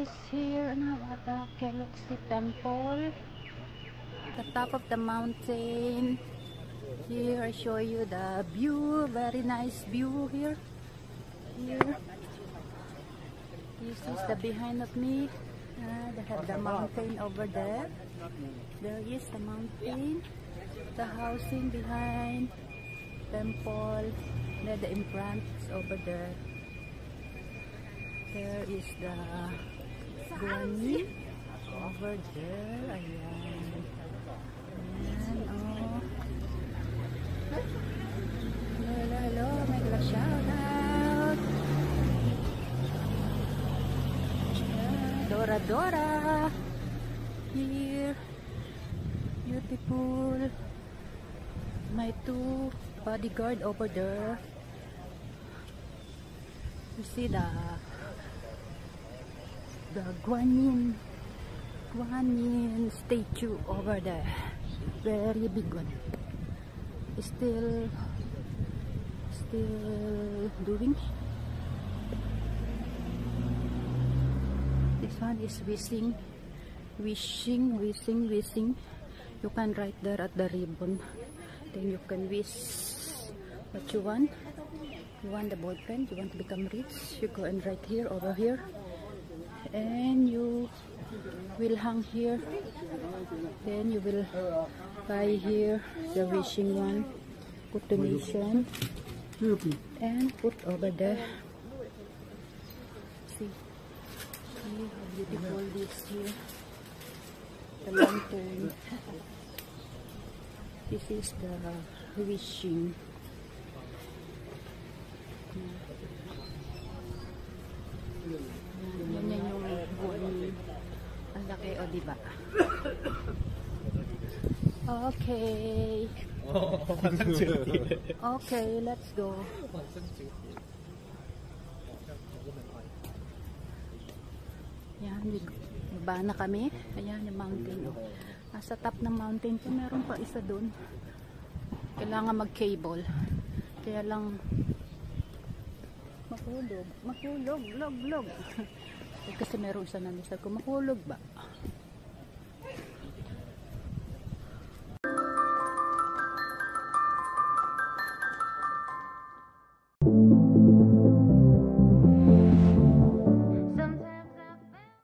guys, here now at the Galaxy Temple, the top of the mountain. Here I show you the view, very nice view here. This is the behind of me. They have the mountain over there. There is the mountain, the housing behind temple. Then the implants over there. There is the granny over there. Ayan. Ayan, oh. Hello, hello. May shout out. Dora Dora. Here. Beautiful. My two bodyguard over there. You see the Guanyin statue over there, very big one. Still doing. This one is wishing. You can write there at the ribbon, then you can wish what you want. You want the boyfriend, you want to become rich, you go and write here, over here, and you will hang here. Then you will buy here the wishing one, put donation and put over there. See how beautiful this here, the mountain. This is the wishing. Yan yung buwan. Ang laki, o diba? Okay. Okay, let's go. Yan, baba na kami. Ayan yung mountain. Nasa top ng mountain po, meron pa isa doon. Kailangan mag-cable. Kaya lang makulog, log. Kasi meron isa na nisa ko, makulog ba?